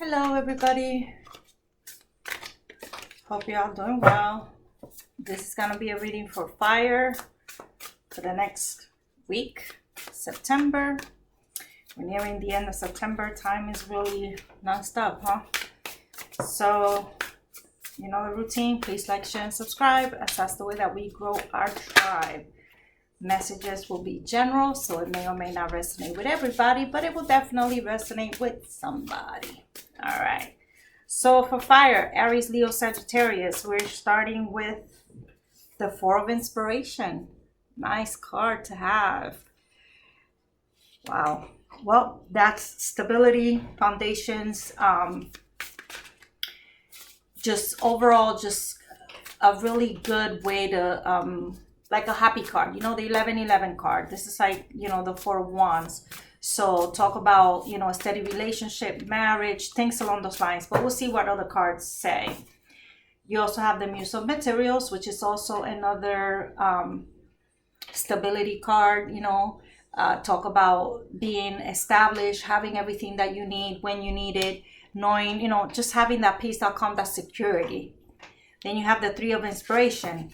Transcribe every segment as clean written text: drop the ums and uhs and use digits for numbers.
Hello everybody, hope you're all doing well. This is gonna be a reading for fire for the next week, September. We're nearing the end of September. Time is really non-stop, huh? So you know the routine. Please like, share, and subscribe, as that's the way that we grow our tribe. Messages will be general, so it may or may not resonate with everybody, but it will definitely resonate with somebody. All right, so for fire, Aries, Leo, Sagittarius, we're starting with the Four of Inspiration. Nice card to have. Wow. Well, that's stability, foundations, just overall, just a really good way to like a happy card, you know, the 1111 card. This is like, you know, the Four of Wands. So talk about, you know, a steady relationship, marriage, things along those lines. But we'll see what other cards say. You also have the Muse of Materials, which is also another stability card, you know. Talk about being established, having everything that you need when you need it, knowing, you know, just having that peace, that calm, that security. Then you have the Three of Inspiration,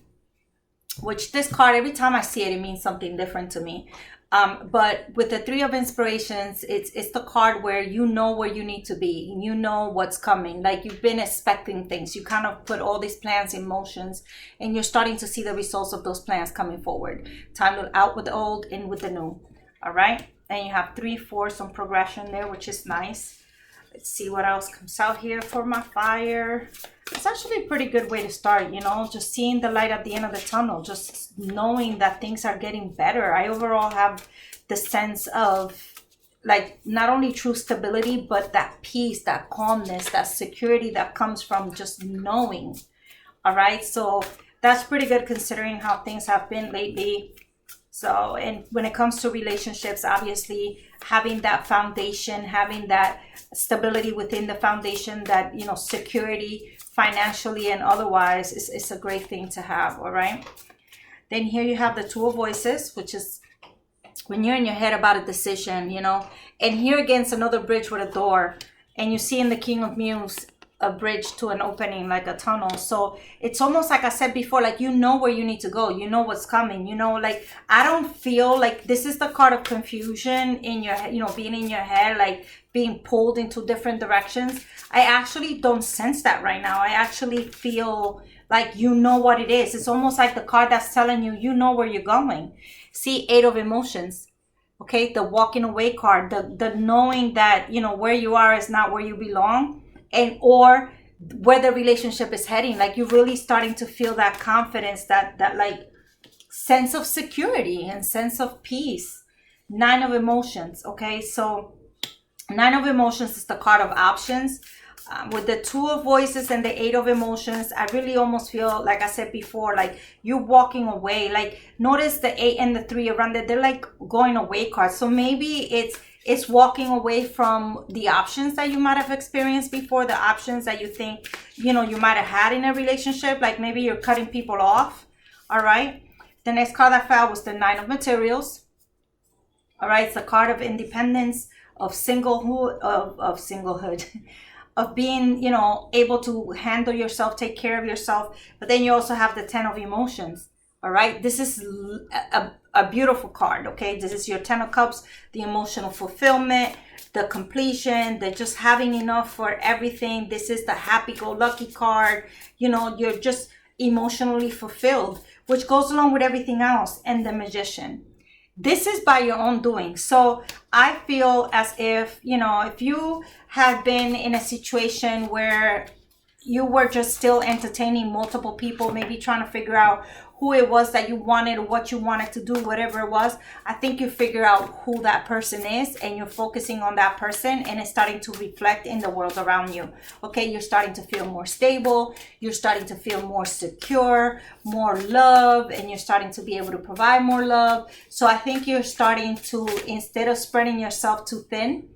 which this card, every time I see it, it means something different to me. But with the Three of Inspirations, it's the card where you know where you need to be. You know what's coming. Like you've been expecting things. You kind of put all these plans in motions, and you're starting to see the results of those plans coming forward. Time to out with the old, in with the new. All right. And you have 3, 4, some progression there, which is nice. Let's see what else comes out here for my fire. It's actually a pretty good way to start, you know, just seeing the light at the end of the tunnel, just knowing that things are getting better. I overall have the sense of like not only true stability, but that peace, that calmness, that security that comes from just knowing. All right. So that's pretty good considering how things have been lately. So, and when it comes to relationships, obviously having that foundation, having that stability within the foundation, that, you know, security financially and otherwise is a great thing to have. All right. Then here you have the Two of Voices, which is when you're in your head about a decision, you know, and here against another bridge with a door, and you see in the King of Muse a bridge to an opening, like a tunnel. So it's almost like I said before, like you know where you need to go, you know what's coming, you know, like I don't feel like this is the card of confusion in your head, you know, being in your head, like being pulled into different directions. I actually don't sense that right now. I actually feel like you know what it is. It's almost like the card that's telling you, you know where you're going. See, Eight of Emotions. Okay, the walking away card, the knowing that, you know, where you are is not where you belong, and or where the relationship is heading. Like you're really starting to feel that confidence, that like sense of security and sense of peace. Nine of Emotions. Okay, so Nine of Emotions is the card of options. With the Two of Voices and the Eight of Emotions, I really almost feel, like I said before, like you're walking away. Like notice the 8 and the 3 around it, they're like going away cards. So maybe it's walking away from the options that you might have experienced before, the options that you think, you know, you might have had in a relationship. Like maybe you're cutting people off. All right. The next card that fell was the Nine of Materials. All right. It's a card of independence, of singlehood, of singlehood. Of being, you know, able to handle yourself, take care of yourself. But then you also have the 10 of Emotions. All right. This is a beautiful card. Okay. This is your 10 of Cups, the emotional fulfillment, the completion, the just having enough for everything. This is the happy-go-lucky card. You know, you're just emotionally fulfilled, which goes along with everything else. And the Magician. This is by your own doing. So I feel as if, you know, if you had been in a situation where you were just still entertaining multiple people, maybe trying to figure out who it was that you wanted, what you wanted to do, whatever it was, I think you figure out who that person is, and you're focusing on that person, and it's starting to reflect in the world around you. Okay, you're starting to feel more stable, you're starting to feel more secure, more love, and you're starting to be able to provide more love. So I think you're starting to, instead of spreading yourself too thin,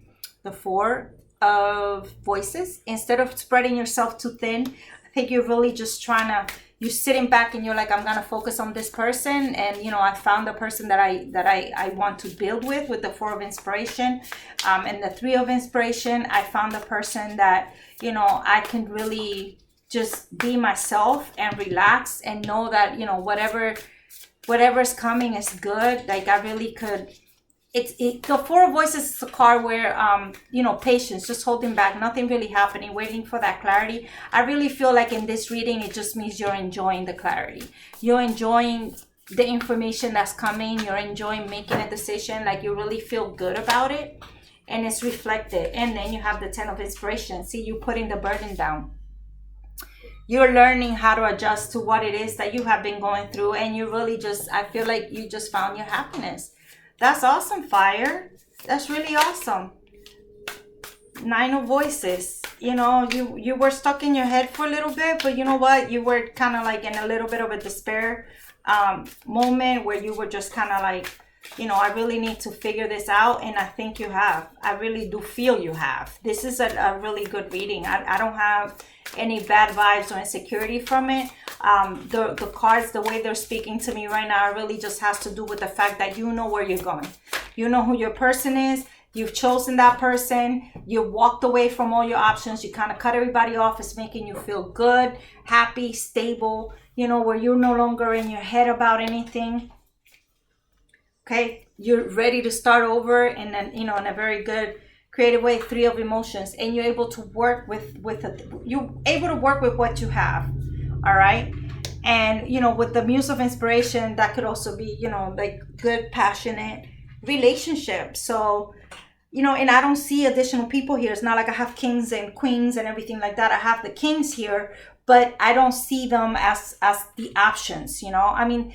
the Four of Voices, instead of spreading yourself too thin, I think you're really just trying to, you're sitting back and you're like, I'm gonna focus on this person, and you know, I found the person that I want to build with the Four of Inspiration, and the Three of Inspiration. I found the person that, you know, I can really just be myself and relax and know that, you know, whatever's coming is good. Like I really could. The Four of Voices is a card where, you know, patience, just holding back, nothing really happening, waiting for that clarity. I really feel like in this reading, it just means you're enjoying the clarity. You're enjoying the information that's coming. You're enjoying making a decision. Like you really feel good about it, and it's reflected. And then you have the Ten of Inspiration. See, you putting the burden down. You're learning how to adjust to what it is that you have been going through, and you really just, I feel like you just found your happiness. That's awesome, fire. That's really awesome. Nine of Voices. You know, you were stuck in your head for a little bit, but you know what? You were kind of like in a little bit of a despair moment where you were just kind of like, you know, I really need to figure this out. And I think you have. I really do feel you have. This is a really good reading. I don't have any bad vibes or insecurity from it. The cards, the way they're speaking to me right now, really just has to do with the fact that you know where you're going. You know who your person is. You've chosen that person. You walked away from all your options. You kind of cut everybody off. It's making you feel good, happy, stable, you know, where you're no longer in your head about anything. Okay, you're ready to start over, and then, you know, in a very good creative way. Three of Emotions, and you're able to work with what you have. All right. And you know, with the Muse of Inspiration, that could also be, you know, like good passionate relationship. So, you know, and I don't see additional people here. It's not like I have kings and queens and everything like that. I have the kings here, but I don't see them as the options, you know. I mean,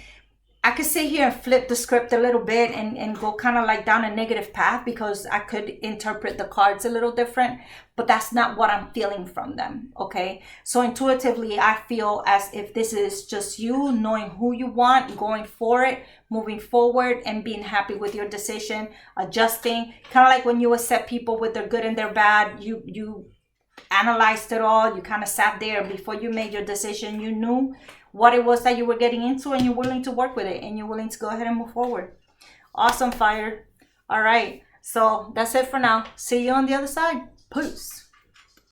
I could sit here and flip the script a little bit and go kind of like down a negative path, because I could interpret the cards a little different, but that's not what I'm feeling from them. Okay. So intuitively, I feel as if this is just you knowing who you want, going for it, moving forward, and being happy with your decision, adjusting. Kind of like when you accept people with their good and their bad, you analyzed it all. You kind of sat there before you made your decision. You knew what it was that you were getting into, and you're willing to work with it, and you're willing to go ahead and move forward. Awesome, fire. All right. So that's it for now. See you on the other side. Peace.